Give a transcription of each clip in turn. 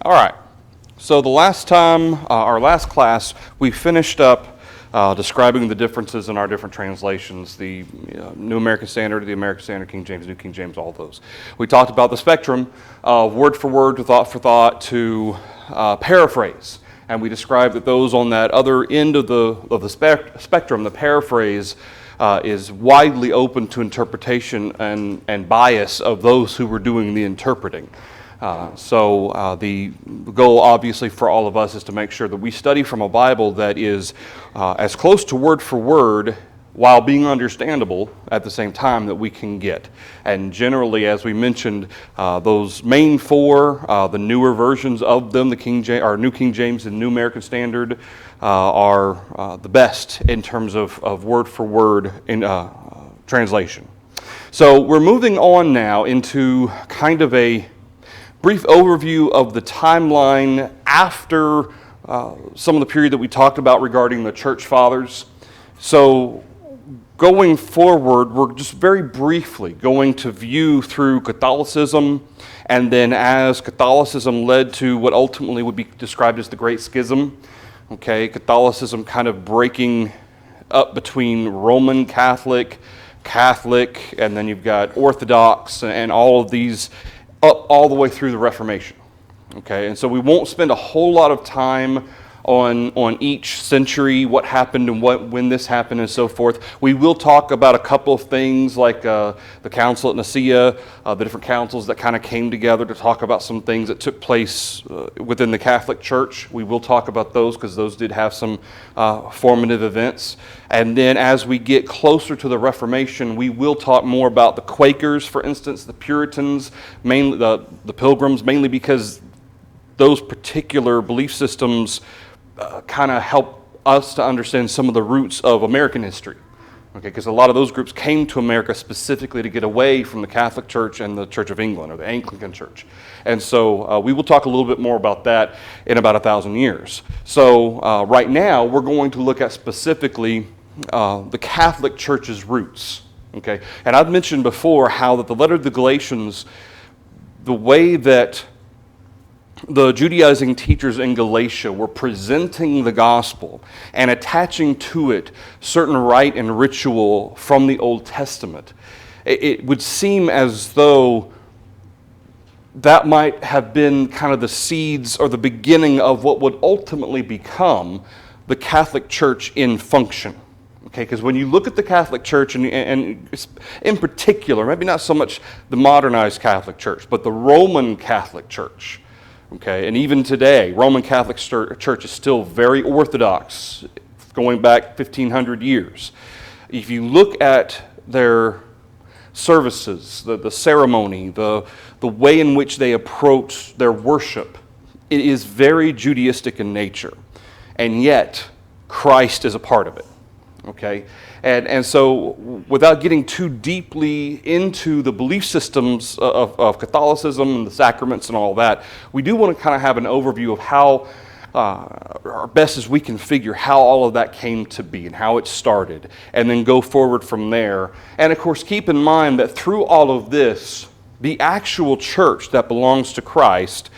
All right. So the last time, our last class, we finished up describing the differences in our different translations, the New American Standard, the American Standard, King James, New King James, all those. We talked about the spectrum of word for word to thought for thought to paraphrase. And we described that those on that other end of the spectrum, the paraphrase, is widely open to interpretation and bias of those who were doing the interpreting. So the goal, obviously, for all of us is to make sure that we study from a Bible that is as close to word for word while being understandable at the same time that we can get. And generally, as we mentioned, those main four, the newer versions of them, the New King James and New American Standard, are the best in terms of word for word in translation. So we're moving on now into kind of a brief overview of the timeline after some of the period that we talked about regarding the church fathers. So going forward, we're just very briefly going to view through Catholicism, and then as Catholicism led to what ultimately would be described as the Great Schism. Okay, Catholicism kind of breaking up between Roman Catholic, and then you've got Orthodox, and all of these up all the way through the Reformation. Okay, and so we won't spend a whole lot of time on each century, what happened and when this happened and so forth. We will talk about a couple of things like the Council at Nicaea, the different councils that kind of came together to talk about some things that took place within the Catholic Church. We will talk about those because those did have some formative events. And then as we get closer to the Reformation, we will talk more about the Quakers, for instance, the Puritans, mainly the Pilgrims, mainly because those particular belief systems kind of help us to understand some of the roots of American history. Okay, because a lot of those groups came to America specifically to get away from the Catholic Church and the Church of England, or the Anglican Church. And so we will talk a little bit more about that in about 1,000 years. So right now, we're going to look at specifically the Catholic Church's roots. Okay, and I've mentioned before how that the letter of the Galatians, the way that the Judaizing teachers in Galatia were presenting the gospel and attaching to it certain rite and ritual from the Old Testament, it would seem as though that might have been kind of the seeds or the beginning of what would ultimately become the Catholic Church in function. Okay, because when you look at the Catholic Church, and in particular, maybe not so much the modernized Catholic Church, but the Roman Catholic Church, okay, and even today, Roman Catholic Church is still very orthodox, going back 1,500 years. If you look at their services, the ceremony, the way in which they approach their worship, it is very Judaistic in nature, and yet Christ is a part of it. Okay, and so without getting too deeply into the belief systems of Catholicism and the sacraments and all that, we do want to kind of have an overview of how, or best as we can figure, how all of that came to be and how it started, and then go forward from there. And of course, keep in mind that through all of this, the actual church that belongs to Christ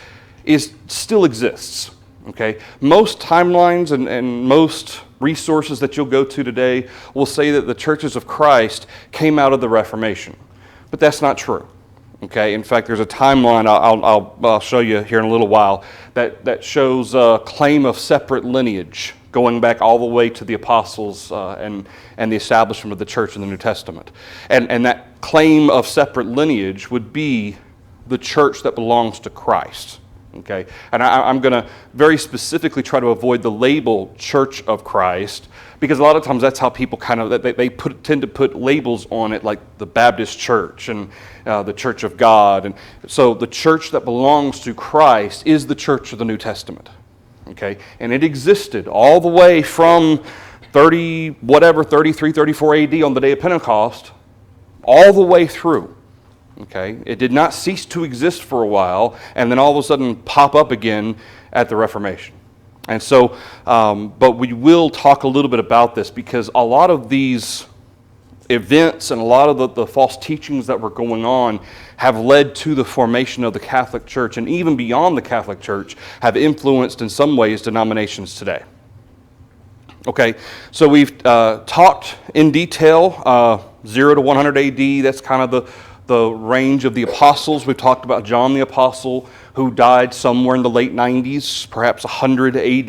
still exists. Okay, most timelines and most resources that you'll go to today will say that the churches of Christ came out of the Reformation, but that's not true. Okay, in fact, there's a timeline I'll show you here in a little while that shows a claim of separate lineage going back all the way to the apostles and the establishment of the church in the New Testament, and that claim of separate lineage would be the church that belongs to Christ. Okay, and I'm going to very specifically try to avoid the label Church of Christ, because a lot of times that's how people kind of, they tend to put labels on it, like the Baptist Church and the Church of God. And so the church that belongs to Christ is the church of the New Testament. Okay, and it existed all the way from 33, 34 AD on the day of Pentecost, all the way through. Okay, it did not cease to exist for a while and then all of a sudden pop up again at the Reformation. And so, but we will talk a little bit about this because a lot of these events and a lot of the false teachings that were going on have led to the formation of the Catholic Church, and even beyond the Catholic Church, have influenced in some ways denominations today. Okay, so we've talked in detail 0 to 100 AD. That's kind of the range of the apostles. We've talked about John the Apostle, who died somewhere in the late 90s, perhaps 100 AD,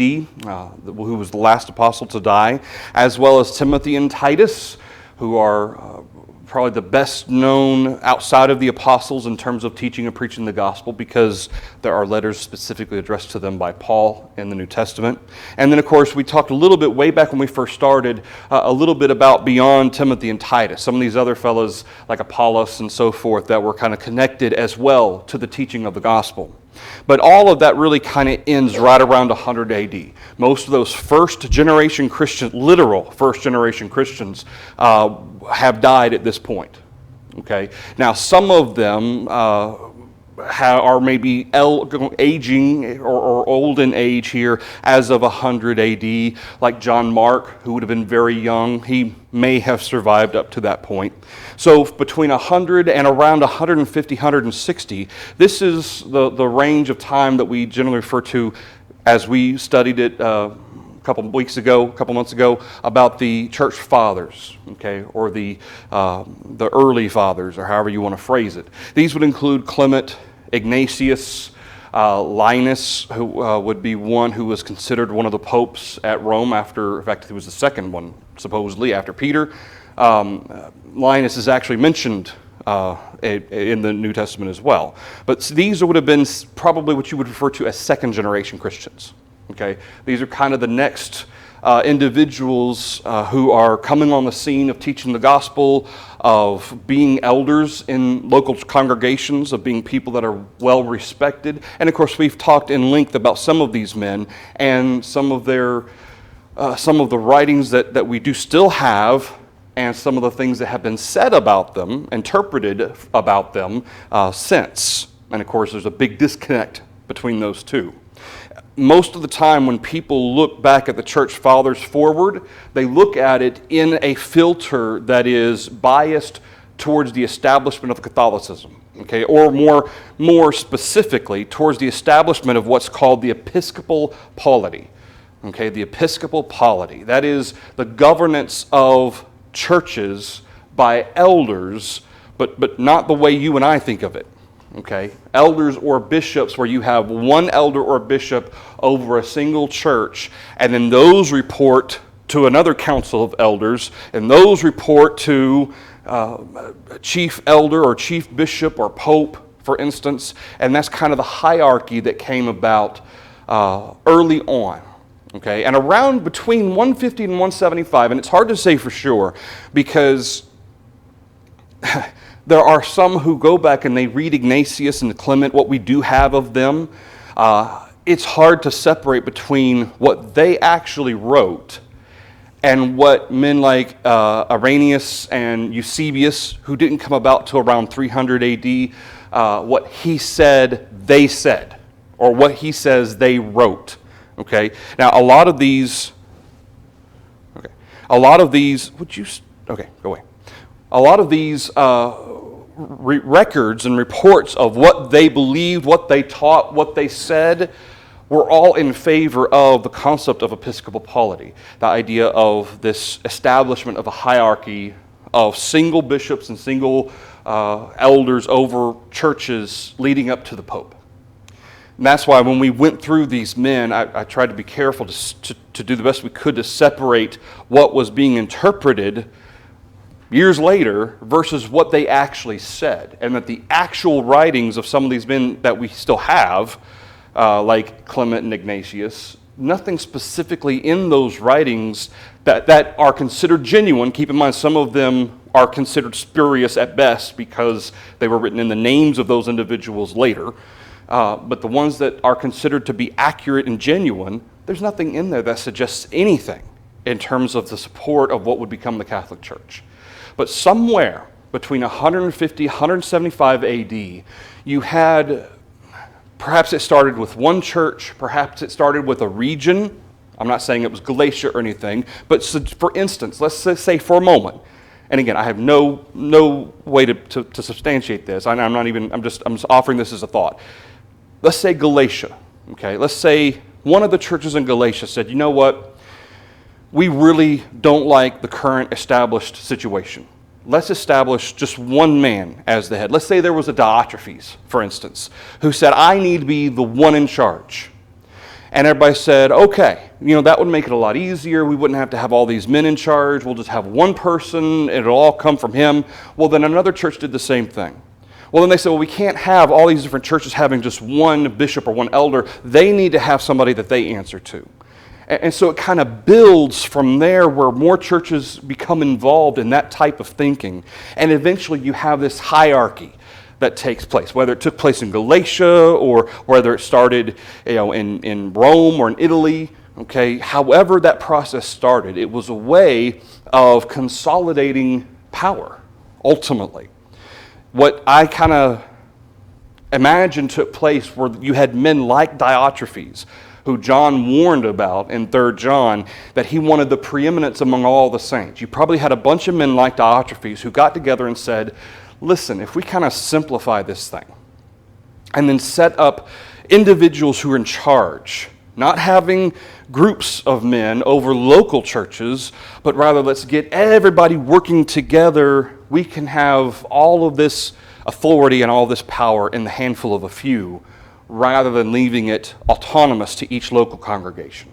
who was the last apostle to die, as well as Timothy and Titus, who are probably the best known outside of the apostles in terms of teaching and preaching the gospel, because there are letters specifically addressed to them by Paul in the New Testament. And then, of course, we talked a little bit way back when we first started, a little bit about beyond Timothy and Titus, some of these other fellows like Apollos and so forth that were kind of connected as well to the teaching of the gospel. But all of that really kind of ends right around 100 AD. Most of those first-generation Christians, literal first-generation Christians, have died at this point. Okay. Now, some of them are maybe aging or old in age here as of 100 AD, like John Mark, who would have been very young. He may have survived up to that point. So between 100 and around 150, 160, this is the range of time that we generally refer to as we studied it a couple months ago, about the church fathers, okay, or the early fathers, or however you want to phrase it. These would include Clement, Ignatius, Linus, who would be one who was considered one of the popes at Rome in fact, he was the second one, supposedly, after Peter. Linus is actually mentioned in the New Testament as well. But these would have been probably what you would refer to as second-generation Christians. Okay, these are kind of the next individuals who are coming on the scene of teaching the gospel, of being elders in local congregations, of being people that are well respected. And of course, we've talked in length about some of these men and some of the writings that we do still have, and some of the things that have been said about them, interpreted about them since. And of course, there's a big disconnect between those two. Most of the time when people look back at the church fathers forward, they look at it in a filter that is biased towards the establishment of Catholicism, okay, or more specifically, towards the establishment of what's called the episcopal polity. Okay, the episcopal polity. That is the governance of churches by elders, but not the way you and I think of it. Okay, elders or bishops, where you have one elder or bishop over a single church, and then those report to another council of elders, and those report to chief elder or chief bishop or pope, for instance, and that's kind of the hierarchy that came about early on. Okay, and around between 150 and 175, and it's hard to say for sure because there are some who go back and they read Ignatius and Clement, what we do have of them. It's hard to separate between what they actually wrote and what men like Irenaeus and Eusebius, who didn't come about till around 300 AD, what he said, they said, or what he says they wrote. Okay. Now, a lot of these, would you? Okay, go away. A lot of these records and reports of what they believed, what they taught, what they said, were all in favor of the concept of episcopal polity, the idea of this establishment of a hierarchy of single bishops and single elders over churches leading up to the Pope. And that's why when we went through these men, I tried to be careful to do the best we could to separate what was being interpreted years later versus what they actually said. And that the actual writings of some of these men that we still have, like Clement and Ignatius, nothing specifically in those writings that are considered genuine. Keep in mind, some of them are considered spurious at best because they were written in the names of those individuals later. But the ones that are considered to be accurate and genuine, there's nothing in there that suggests anything in terms of the support of what would become the Catholic Church. But somewhere between 150, 175 AD, you had, perhaps it started with one church, perhaps it started with a region. I'm not saying it was Galatia or anything, but for instance, let's say for a moment, And again, I have no way to substantiate this. I'm just offering this as a thought. Let's say Galatia, okay? Let's say one of the churches in Galatia said, you know what? We really don't like the current established situation. Let's establish just one man as the head. Let's say there was a Diotrephes, for instance, who said, I need to be the one in charge. And everybody said, okay, that would make it a lot easier. We wouldn't have to have all these men in charge. We'll just have one person. It'll all come from him. Well, then another church did the same thing. Well, then they said, well, we can't have all these different churches having just one bishop or one elder. They need to have somebody that they answer to. And so it kind of builds from there where more churches become involved in that type of thinking. And eventually you have this hierarchy that takes place, whether it took place in Galatia or whether it started in Rome or in Italy. Okay, however that process started, it was a way of consolidating power, ultimately. What I kind of imagine took place where you had men like Diotrephes, who John warned about in 3 John, that he wanted the preeminence among all the saints. You probably had a bunch of men like Diotrephes who got together and said, listen, if we kind of simplify this thing and then set up individuals who are in charge, not having groups of men over local churches, but rather let's get everybody working together, we can have all of this authority and all this power in the handful of a few, rather than leaving it autonomous to each local congregation.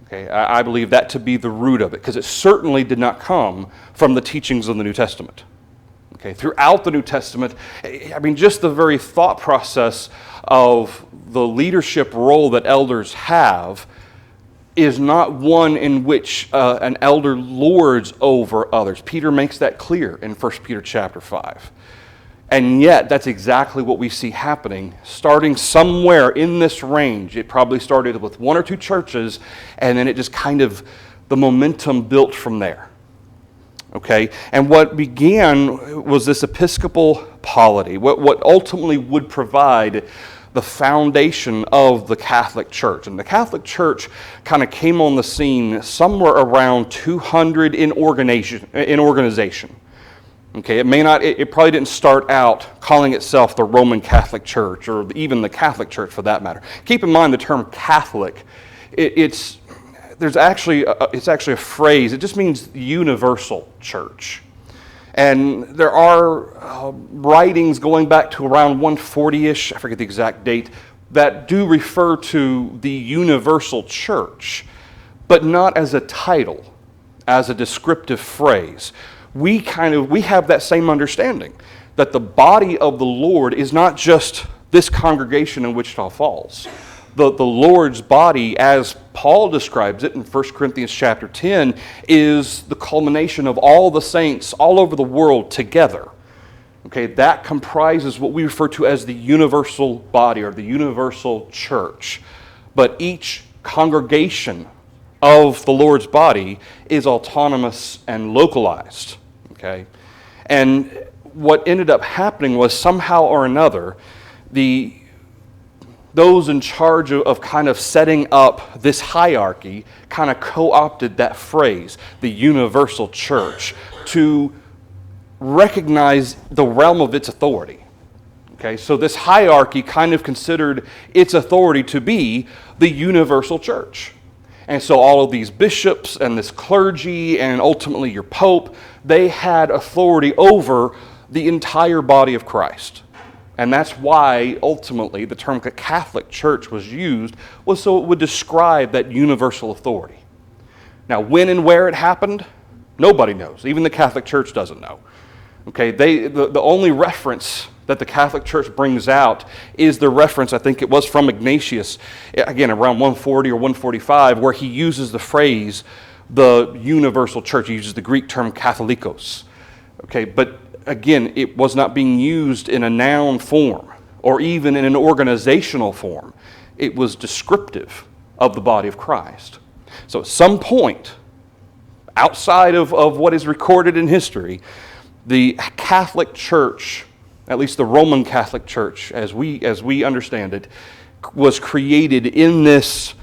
Okay, I believe that to be the root of it, because it certainly did not come from the teachings of the New Testament. Okay, throughout the New Testament, just the very thought process of the leadership role that elders have is not one in which an elder lords over others. Peter makes that clear in 1 Peter chapter 5. And yet, that's exactly what we see happening, starting somewhere in this range. It probably started with one or two churches, and then it just kind of, the momentum built from there. Okay? And what began was this episcopal polity, what ultimately would provide the foundation of the Catholic Church. And the Catholic Church kind of came on the scene somewhere around 200 in organization. Okay, it probably didn't start out calling itself the Roman Catholic Church or even the Catholic Church for that matter. Keep in mind the term Catholic, it's actually a phrase. It just means universal church. And there are writings going back to around 140-ish, I forget the exact date, that do refer to the universal church, but not as a title, as a descriptive phrase. We have that same understanding, that the body of the Lord is not just this congregation in Wichita Falls. The Lord's body, as Paul describes it in 1 Corinthians chapter 10, is the culmination of all the saints all over the world together. Okay, that comprises what we refer to as the universal body or the universal church. But each congregation of the Lord's body is autonomous and localized. Okay? And what ended up happening was somehow or another, those in charge of kind of setting up this hierarchy kind of co-opted that phrase, the universal church, to recognize the realm of its authority. Okay? So this hierarchy kind of considered its authority to be the universal church. And so all of these bishops and this clergy and ultimately your pope, they had authority over the entire body of Christ. And that's why ultimately the term Catholic Church was used, was so it would describe that universal authority. Now, when and where it happened, nobody knows. Even the Catholic Church doesn't know. Okay, the only reference that the Catholic Church brings out is the reference, I think it was from Ignatius, again around 140 or 145, where he uses the phrase, the universal church. He uses the Greek term katholikos. Okay, but again, it was not being used in a noun form or even in an organizational form. It was descriptive of the body of Christ. So at some point, outside of what is recorded in history, the Catholic Church, at least the Roman Catholic Church, as we understand it, was created in this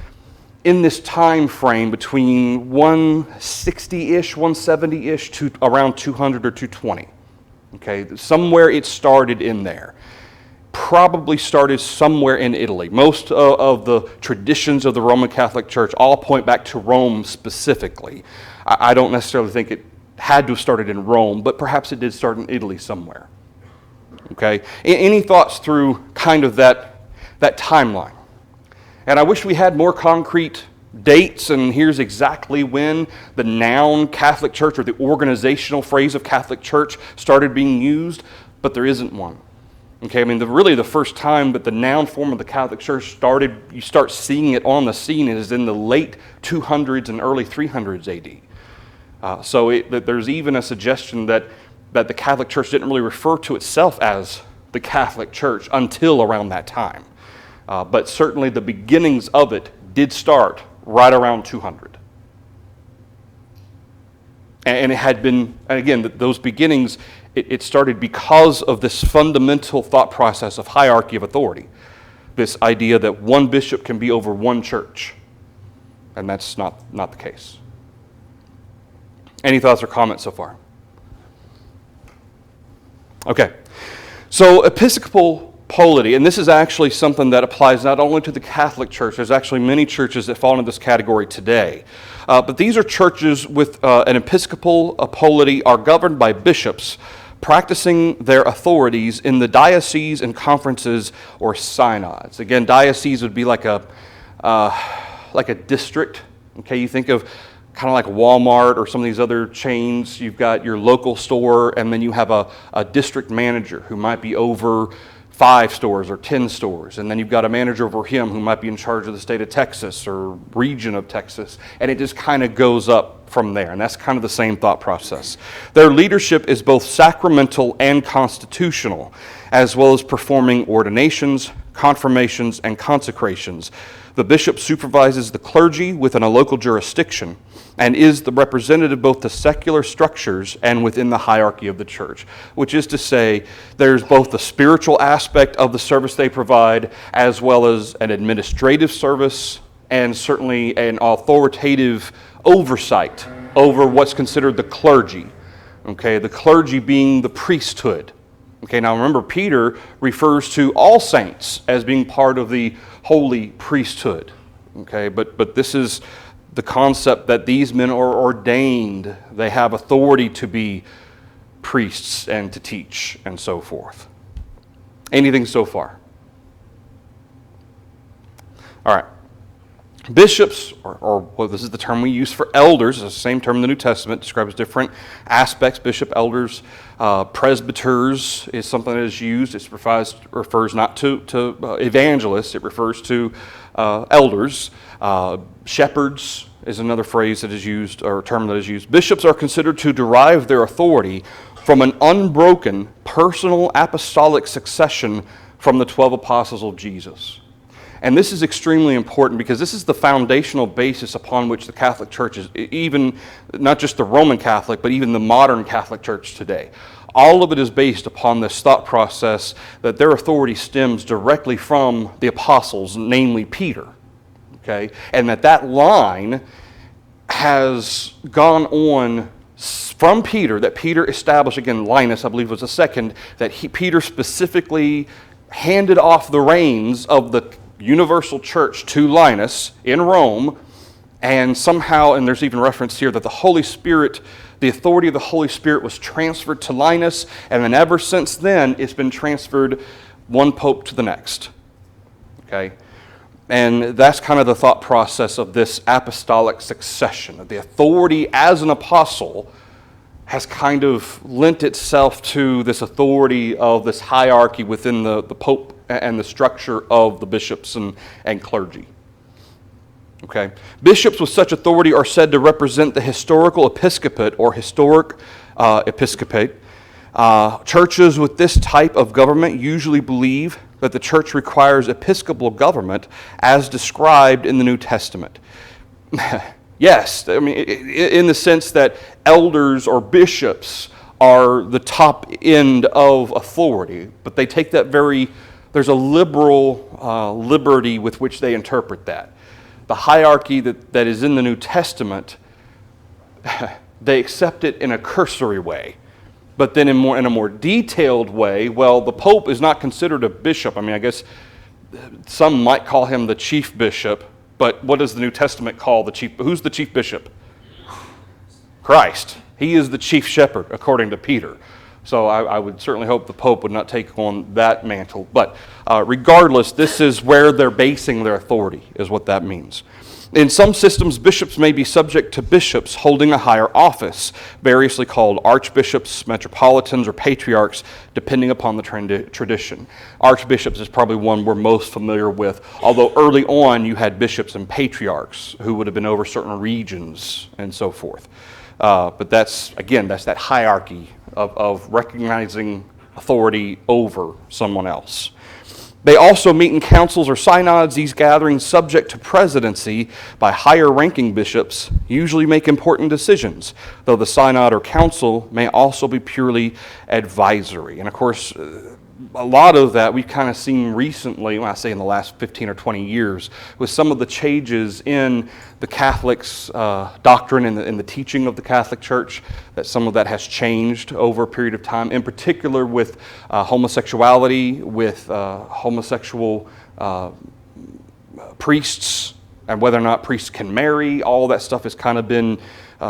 in this time frame between 160-ish, 170-ish to around 200 or 220. Okay, somewhere it started in there. Probably started somewhere in Italy. Most of the traditions of the Roman Catholic Church all point back to Rome specifically. I don't necessarily think it had to have started in Rome, but perhaps it did start in Italy somewhere. Okay, any thoughts through kind of that timeline? And I wish we had more concrete dates, and here's exactly when the noun Catholic Church or the organizational phrase of Catholic Church started being used, but there isn't one. Okay, I mean, really the first time that the noun form of the Catholic Church started, you start seeing it on the scene is in the late 200s and early 300s AD. So there's even a suggestion that the Catholic Church didn't really refer to itself as the Catholic Church until around that time. But certainly the beginnings of it did start right around 200. And it had been, and again, those beginnings, it started because of this fundamental thought process of hierarchy of authority. This idea that one bishop can be over one church. And that's not the case. Any thoughts or comments so far? Okay. So Episcopal polity, and this is actually something that applies not only to the Catholic Church, there's actually many churches that fall into this category today. But these are churches with an episcopal polity are governed by bishops practicing their authorities in the dioceses and conferences or synods. Again, diocese would be like a district. Okay, you think of kind of like Walmart or some of these other chains. You've got your local store, and then you have a district manager who might be over 5 stores or 10 stores. And then you've got a manager over him who might be in charge of the state of Texas or region of Texas. And it just kind of goes up from there. And that's kind of the same thought process. Their leadership is both sacramental and constitutional, as well as performing ordinations, confirmations, and consecrations. The bishop supervises the clergy within a local jurisdiction and is the representative both to secular structures and within the hierarchy of the church, which is to say there's both the spiritual aspect of the service they provide as well as an administrative service and certainly an authoritative oversight over what's considered the clergy. Okay, the clergy being the priesthood. Okay, now remember, Peter refers to all saints as being part of the holy priesthood. Okay, but this is the concept that these men are ordained. They have authority to be priests and to teach and so forth. Anything so far? All right. Bishops, or well, this is the term we use for elders. It's the same term in the New Testament. Describes different aspects. Bishop, elders, presbyters is something that is used. It refers not to evangelists. It refers to elders. Shepherds is another phrase that is used, or term that is used. Bishops are considered to derive their authority from an unbroken personal apostolic succession from the 12 apostles of Jesus. And this is extremely important because this is the foundational basis upon which the Catholic Church is, even not just the Roman Catholic, but even the modern Catholic Church today. All of it is based upon this thought process that their authority stems directly from the apostles, namely Peter. Okay? And that line has gone on from Peter, that Peter established, again, Linus, I believe, was the second, that Peter specifically handed off the reins of the universal church to Linus in Rome, and somehow, and there's even reference here that the Holy Spirit, the authority of the Holy Spirit was transferred to Linus, and then ever since then, it's been transferred one pope to the next. Okay? And that's kind of the thought process of this apostolic succession. The authority as an apostle has kind of lent itself to this authority of this hierarchy within the pope and the structure of the bishops and clergy. Okay. Bishops with such authority are said to represent the historical episcopate or historic episcopate. Churches with this type of government usually believe that the church requires episcopal government as described in the New Testament. Yes, I mean, in the sense that elders or bishops are the top end of authority, but they take that there's a liberal liberty with which they interpret that. the hierarchy that is in the New Testament, they accept it in a cursory way. But then in a more detailed way, well, the Pope is not considered a bishop. I mean, I guess some might call him the chief bishop, but what does the New Testament call the chief? Who's the chief bishop? Christ. He is the chief shepherd, according to Peter. So I would certainly hope the Pope would not take on that mantle. But regardless, this is where they're basing their authority, is what that means. In some systems, bishops may be subject to bishops holding a higher office, variously called archbishops, metropolitans, or patriarchs, depending upon the tradition. Archbishops is probably one we're most familiar with, although early on you had bishops and patriarchs who would have been over certain regions and so forth. But that's that hierarchy of recognizing authority over someone else. They also meet in councils or synods. These gatherings, subject to presidency by higher-ranking bishops, usually make important decisions, though the synod or council may also be purely advisory. And of course, a lot of that we've kind of seen recently, when I say in the last 15 or 20 years, with some of the changes in the Catholic's doctrine and the teaching of the Catholic Church, that some of that has changed over a period of time, in particular with homosexuality, with homosexual priests, and whether or not priests can marry. All that stuff has kind of been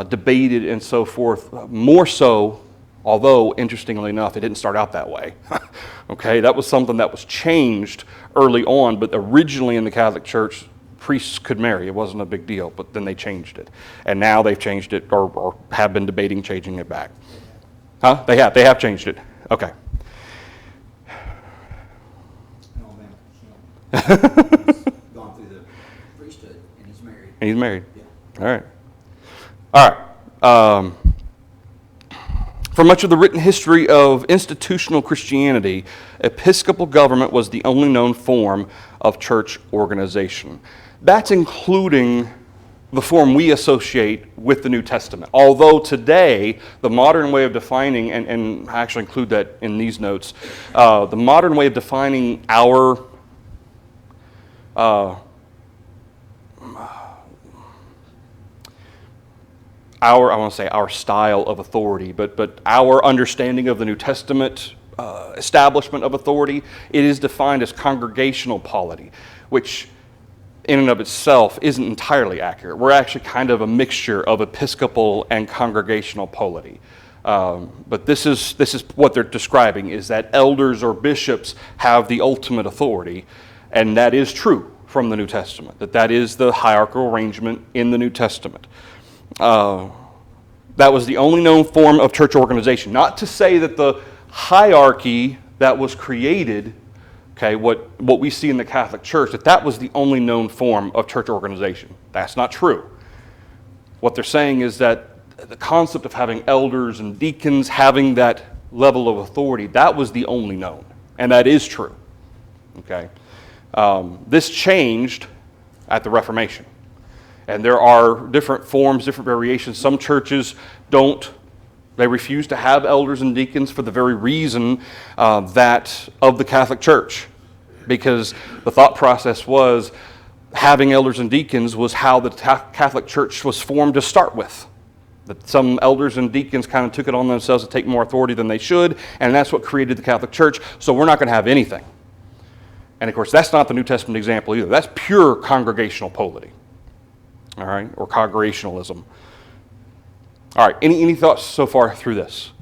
debated and so forth, more so. Although, interestingly enough, it didn't start out that way. Okay, that was something that was changed early on, but originally in the Catholic Church, priests could marry. It wasn't a big deal, but then they changed it. And now they've changed it, or have been debating changing it back. Huh? They have changed it. Okay. He's gone through the priesthood, and he's married. And he's married. Yeah. All right. For much of the written history of institutional Christianity, episcopal government was the only known form of church organization. That's including the form we associate with the New Testament. Although today, the modern way of defining, and I actually include that in these notes, the modern way of defining our style of authority, but our understanding of the New Testament establishment of authority, it is defined as congregational polity, which in and of itself isn't entirely accurate. We're actually kind of a mixture of episcopal and congregational polity. But this is what they're describing, is that elders or bishops have the ultimate authority, and that is true from the New Testament, that is the hierarchical arrangement in the New Testament. That was the only known form of church organization. Not to say that the hierarchy that was created, okay, what we see in the Catholic Church, that was the only known form of church organization. That's not true. What they're saying is that the concept of having elders and deacons having that level of authority, that was the only known, and that is true. Okay, this changed at the Reformation. And there are different forms, different variations. Some churches they refuse to have elders and deacons for the very reason that of the Catholic Church. Because the thought process was having elders and deacons was how the Catholic Church was formed to start with. That some elders and deacons kind of took it on themselves to take more authority than they should, and that's what created the Catholic Church, so we're not going to have anything. And of course, that's not the New Testament example either. That's pure congregational polity. All right, or congregationalism. All right, any thoughts so far through this?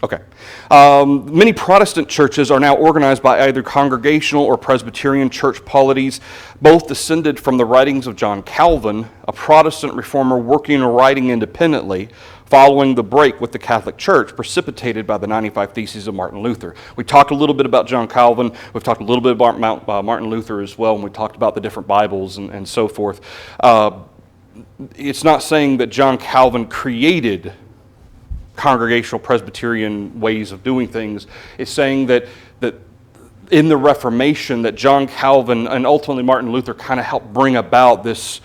Okay. Many Protestant churches are now organized by either congregational or Presbyterian church polities. Both descended from the writings of John Calvin, a Protestant reformer working and writing independently, following the break with the Catholic Church precipitated by the 95 Theses of Martin Luther. We talked a little bit about John Calvin. We've talked a little bit about Martin Luther as well, and we talked about the different Bibles and so forth. It's not saying that John Calvin created congregational Presbyterian ways of doing things. It's saying that in the Reformation that John Calvin and ultimately Martin Luther kind of helped bring about this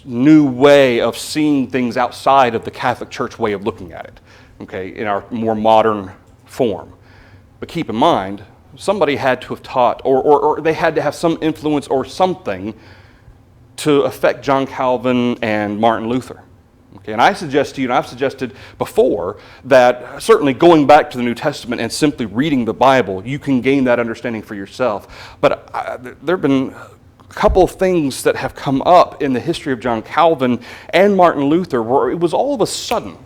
new way of seeing things outside of the Catholic Church way of looking at it, okay, in our more modern form. But keep in mind, somebody had to have taught, or they had to have some influence or something to affect John Calvin and Martin Luther. Okay, and I suggest to you, and I've suggested before, that certainly going back to the New Testament and simply reading the Bible, you can gain that understanding for yourself. But there have been a couple of things that have come up in the history of John Calvin and Martin Luther where it was all of a sudden,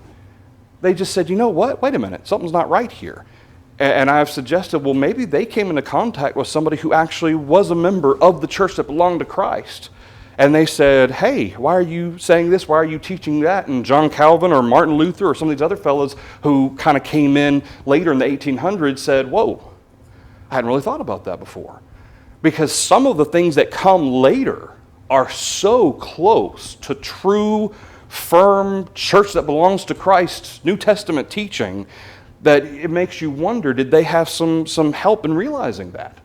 they just said, you know what, wait a minute, something's not right here. And I've suggested, well, maybe they came into contact with somebody who actually was a member of the church that belonged to Christ. And they said, hey, why are you saying this? Why are you teaching that? And John Calvin or Martin Luther or some of these other fellows who kind of came in later in the 1800s said, whoa, I hadn't really thought about that before. Because some of the things that come later are so close to true, firm church that belongs to Christ's New Testament teaching that it makes you wonder, did they have some help in realizing that?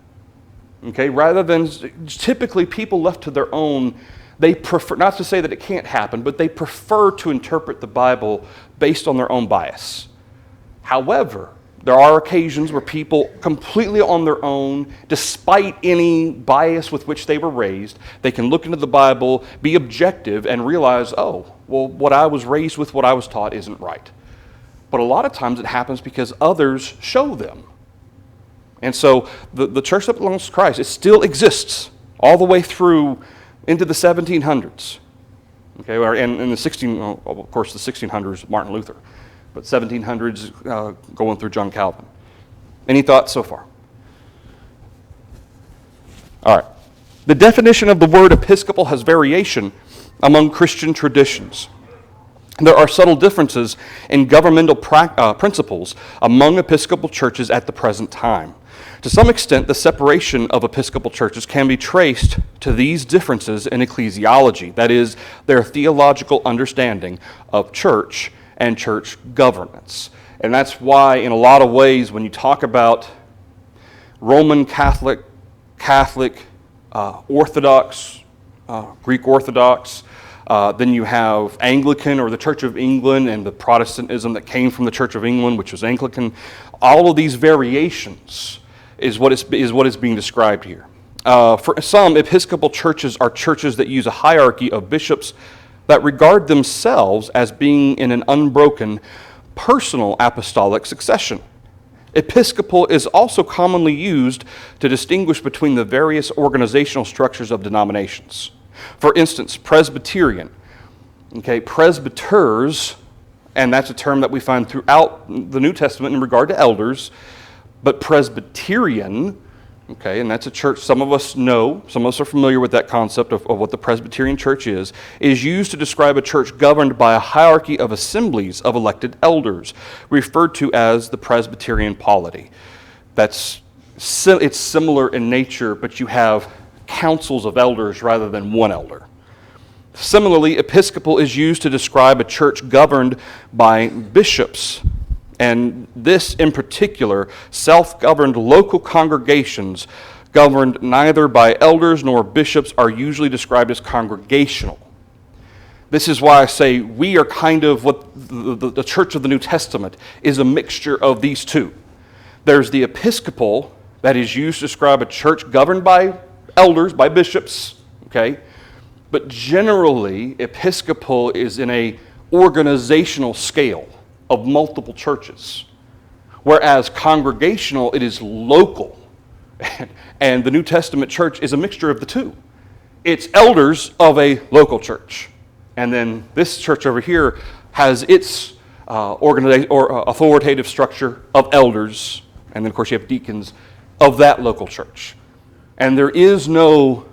Okay, rather than typically people left to their own, they prefer, not to say that it can't happen, but they prefer to interpret the Bible based on their own bias. However, there are occasions where people completely on their own, despite any bias with which they were raised, they can look into the Bible, be objective, and realize, oh, well, what I was raised with, what I was taught isn't right. But a lot of times it happens because others show them. And so the church that belongs to Christ, it still exists all the way through into the 1700s. Okay, and in the 1600s, Martin Luther, but 1700s going through John Calvin. Any thoughts so far? All right. The definition of the word episcopal has variation among Christian traditions. There are subtle differences in governmental principles among Episcopal churches at the present time. To some extent, the separation of Episcopal churches can be traced to these differences in ecclesiology, that is, their theological understanding of church and church governance. And that's why, in a lot of ways, when you talk about Roman Catholic, Orthodox, Greek Orthodox, then you have Anglican or the Church of England and the Protestantism that came from the Church of England, which was Anglican. All of these variations is what is being described here. For some, Episcopal churches are churches that use a hierarchy of bishops that regard themselves as being in an unbroken personal apostolic succession. Episcopal is also commonly used to distinguish between the various organizational structures of denominations. For instance, Presbyterian, okay, presbyters, and that's a term that we find throughout the New Testament in regard to elders, but Presbyterian, okay, and that's a church some of us know, some of us are familiar with that concept of what the Presbyterian church is used to describe a church governed by a hierarchy of assemblies of elected elders, referred to as the Presbyterian polity. It's similar in nature, but you have councils of elders rather than one elder. Similarly, Episcopal is used to describe a church governed by bishops, and this in particular, self-governed local congregations governed neither by elders nor bishops are usually described as congregational. This is why I say we are kind of what the church of the New Testament is a mixture of these two. There's the Episcopal that is used to describe a church governed by elders, by bishops, okay? But generally, Episcopal is in a organizational scale of multiple churches, whereas congregational, it is local. And the New Testament church is a mixture of the two. It's elders of a local church. And then this church over here has its authoritative structure of elders, and then of course you have deacons of that local church. And there is no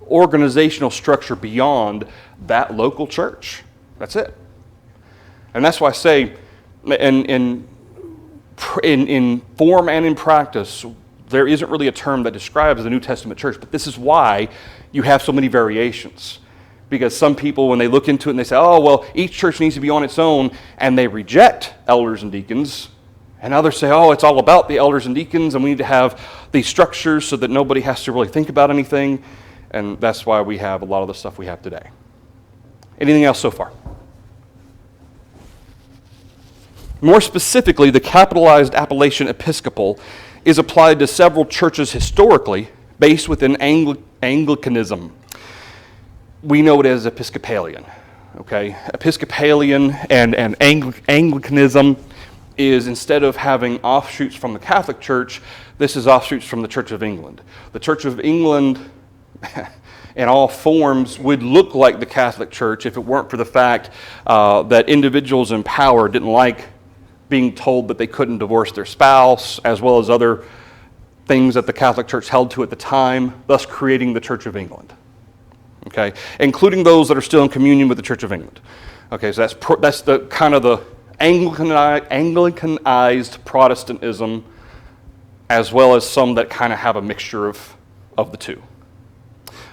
organizational structure beyond that local church. That's it. And that's why I say, in form and in practice, there isn't really a term that describes the New Testament church, but this is why you have so many variations. Because some people, when they look into it and they say, oh, well, each church needs to be on its own, and they reject elders and deacons. And others say, oh, it's all about the elders and deacons, and we need to have these structures so that nobody has to really think about anything. And that's why we have a lot of the stuff we have today. Anything else so far? More specifically, the capitalized appellation Episcopal is applied to several churches historically based within Anglicanism. We know it as Episcopalian. Okay, Episcopalian and Anglicanism is, instead of having offshoots from the Catholic Church, this is offshoots from the Church of England. The Church of England, in all forms, would look like the Catholic Church if it weren't for the fact that individuals in power didn't like being told that they couldn't divorce their spouse, as well as other things that the Catholic Church held to at the time, thus creating the Church of England. Okay, including those that are still in communion with the Church of England. Okay, so that's the kind of the Anglicanized Protestantism, as well as some that kind of have a mixture of the two.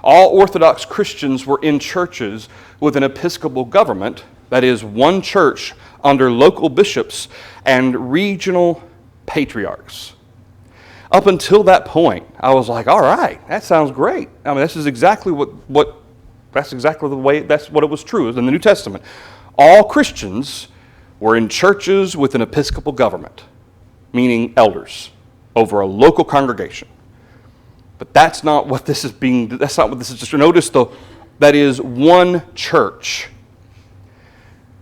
All Orthodox Christians were in churches with an episcopal government, that is, one church under local bishops and regional patriarchs. Up until that point, I was like, all right, that sounds great. I mean, this is exactly that's what it was true in the New Testament. All Christians were in churches with an episcopal government, meaning elders over a local congregation. But that's not what this is just. Notice that is one church.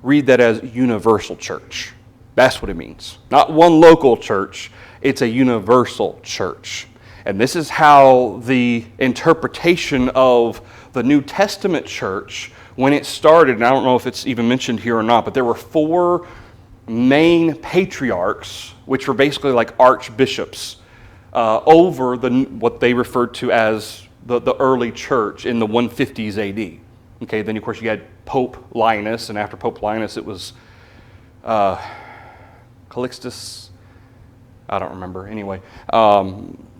Read that as universal church. That's what it means. Not one local church. It's a universal church. And this is how the interpretation of the New Testament church, when it started, and I don't know if it's even mentioned here or not, but there were 4 main patriarchs, which were basically like archbishops, over what they referred to as the early church in the 150s AD. Okay, then of course you had Pope Linus, and after Pope Linus it was Calixtus. I don't remember. Anyway,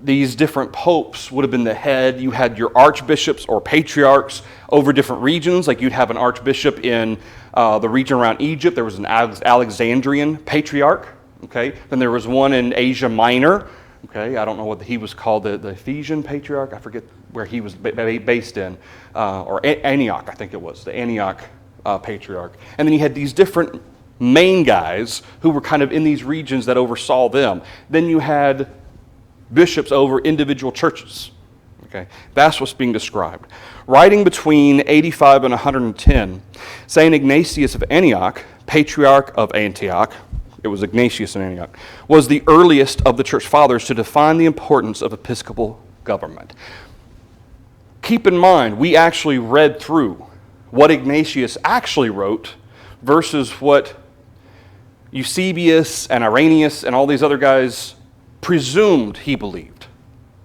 these different popes would have been the head. You had your archbishops or patriarchs over different regions. Like you'd have an archbishop in the region around Egypt. There was an Alexandrian patriarch. Okay. Then there was one in Asia Minor. Okay. I don't know what he was called. The Ephesian patriarch. I forget where he was based in. Or Antioch, I think it was. The Antioch patriarch. And then you had these different main guys who were kind of in these regions that oversaw them. Then you had bishops over individual churches. Okay, that's what's being described. Writing between 85 and 110, St. Ignatius of Antioch, patriarch of Antioch, it was Ignatius in Antioch, was the earliest of the church fathers to define the importance of episcopal government. Keep in mind, we actually read through what Ignatius actually wrote versus what Eusebius and Irenaeus and all these other guys presumed he believed.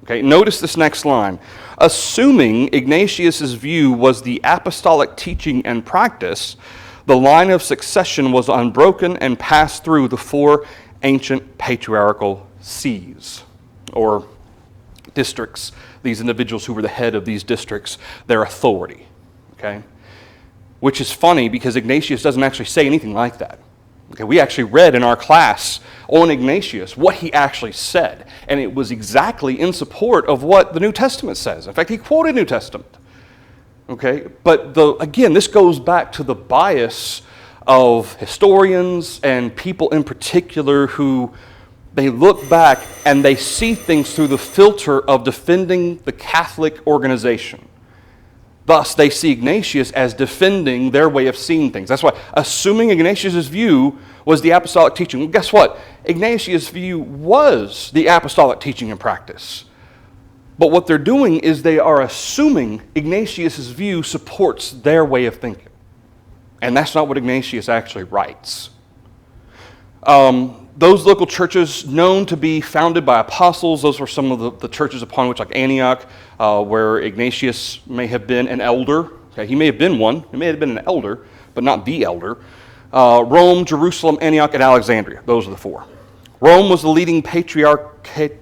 Okay, notice this next line. Assuming Ignatius's view was the apostolic teaching and practice, the line of succession was unbroken and passed through the 4 ancient patriarchal sees, or districts, these individuals who were the head of these districts, their authority. Okay? Which is funny because Ignatius doesn't actually say anything like that. Okay, we actually read in our class on Ignatius what he actually said, and it was exactly in support of what the New Testament says. In fact, he quoted New Testament. Okay, but again, this goes back to the bias of historians and people in particular who they look back and they see things through the filter of defending the Catholic organization. Thus, they see Ignatius as defending their way of seeing things. That's why, assuming Ignatius' view was the apostolic teaching, well, guess what? Ignatius' view was the apostolic teaching and practice. But what they're doing is they are assuming Ignatius' view supports their way of thinking. And that's not what Ignatius actually writes. Those local churches known to be founded by apostles, those were some of the churches upon which, like Antioch, where Ignatius may have been an elder. Okay, he may have been one. He may have been an elder, but not the elder. Rome, Jerusalem, Antioch, and Alexandria. Those are the 4. Rome was the leading patriarchate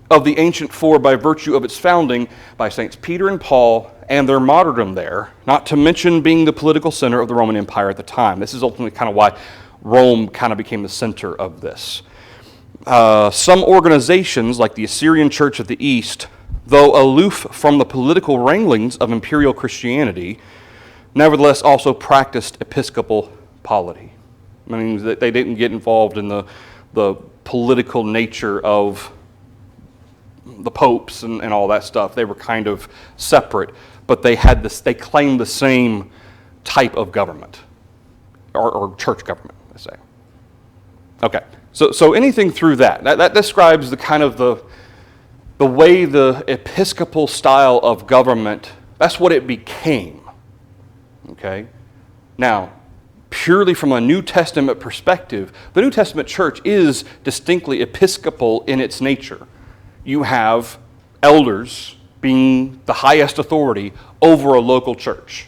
of the ancient 4 by virtue of its founding by Saints Peter and Paul and their martyrdom there, not to mention being the political center of the Roman Empire at the time. This is ultimately kind of why Rome kind of became the center of this. Some organizations, like the Assyrian Church of the East, though aloof from the political wranglings of imperial Christianity, nevertheless also practiced episcopal polity. I mean, they didn't get involved in the the political nature of the popes and all that stuff. They were kind of separate, but they claimed the same type of government, or church government, I say. Okay, so anything through that describes the kind of the way the episcopal style of government, that's what it became. Okay? Now, purely from a New Testament perspective, the New Testament church is distinctly episcopal in its nature. You have elders being the highest authority over a local church.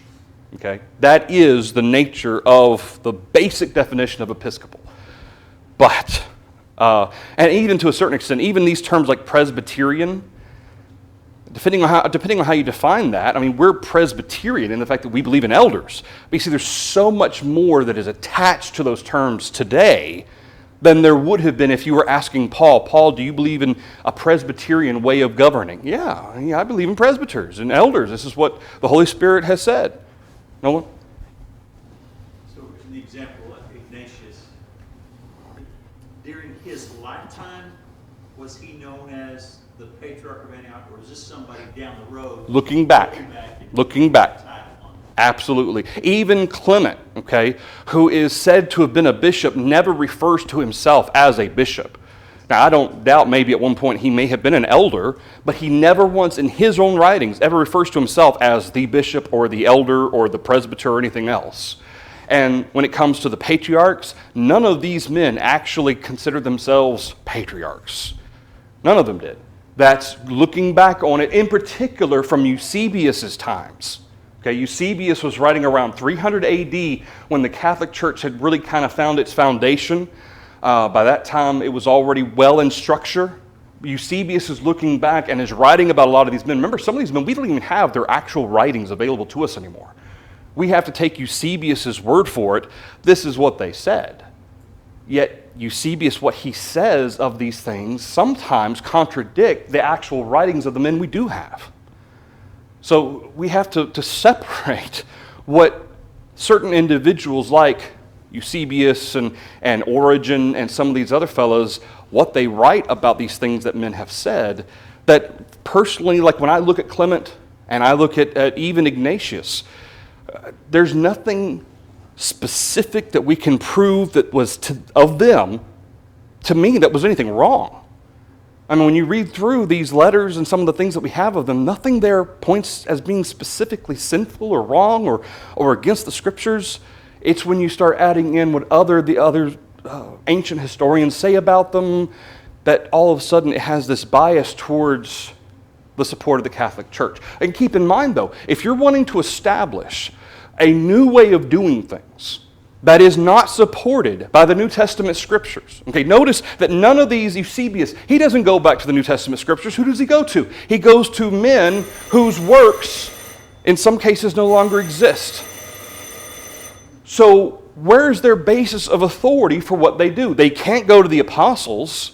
Okay? That is the nature of the basic definition of episcopal. But, and even to a certain extent, even these terms like Presbyterian, depending on how you define that, I mean, we're Presbyterian in the fact that we believe in elders. But you see, there's so much more that is attached to those terms today than there would have been if you were asking Paul, do you believe in a Presbyterian way of governing? Yeah, I believe in presbyters and elders. This is what the Holy Spirit has said. Nolan? So in the example of Ignatius, during his lifetime, was he known as the Patriarch of Antioch, or is this somebody down the road? Looking back. Absolutely. Even Clement, okay, who is said to have been a bishop, never refers to himself as a bishop. Now, I don't doubt maybe at one point he may have been an elder, but he never once in his own writings ever refers to himself as the bishop or the elder or the presbyter or anything else. And when it comes to the patriarchs, none of these men actually considered themselves patriarchs. None of them did. That's looking back on it, in particular from Eusebius's times. Okay, Eusebius was writing around 300 AD when the Catholic Church had really kind of found its foundation. By that time, it was already well in structure. Eusebius is looking back and is writing about a lot of these men. Remember, some of these men, we don't even have their actual writings available to us anymore. We have to take Eusebius' word for it. This is what they said. Yet Eusebius, what he says of these things, sometimes contradict the actual writings of the men we do have. So we have to separate what certain individuals like Eusebius and Origen and some of these other fellows, what they write about these things that men have said, that personally, like when I look at Clement and I look at even Ignatius, there's nothing specific that we can prove that was of them, to me, that was anything wrong. I mean, when you read through these letters and some of the things that we have of them, nothing there points as being specifically sinful or wrong or against the Scriptures. It's when you start adding in what the other ancient historians say about them that all of a sudden it has this bias towards the support of the Catholic Church. And keep in mind, though, if you're wanting to establish a new way of doing things that is not supported by the New Testament Scriptures. Okay, notice that none of these, Eusebius, he doesn't go back to the New Testament Scriptures. Who does he go to? He goes to men whose works, in some cases, no longer exist. So, where's their basis of authority for what they do? They can't go to the apostles.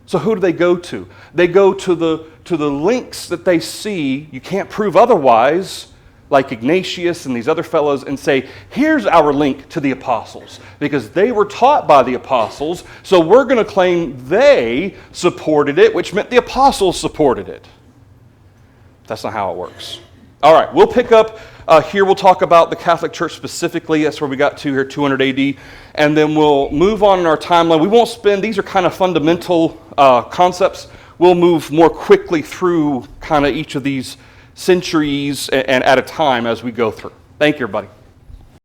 So who do they go to? They go to the links that they see. You can't prove otherwise, like Ignatius and these other fellows, and say, here's our link to the apostles, because they were taught by the apostles, so we're going to claim they supported it, which meant the apostles supported it. That's not how it works. All right, we'll pick up here. We'll talk about the Catholic Church specifically. That's where we got to here, 200 AD. And then we'll move on in our timeline. We won't spend, these are kind of fundamental concepts. We'll move more quickly through kind of each of these centuries and at a time as we go through. Thank you, everybody.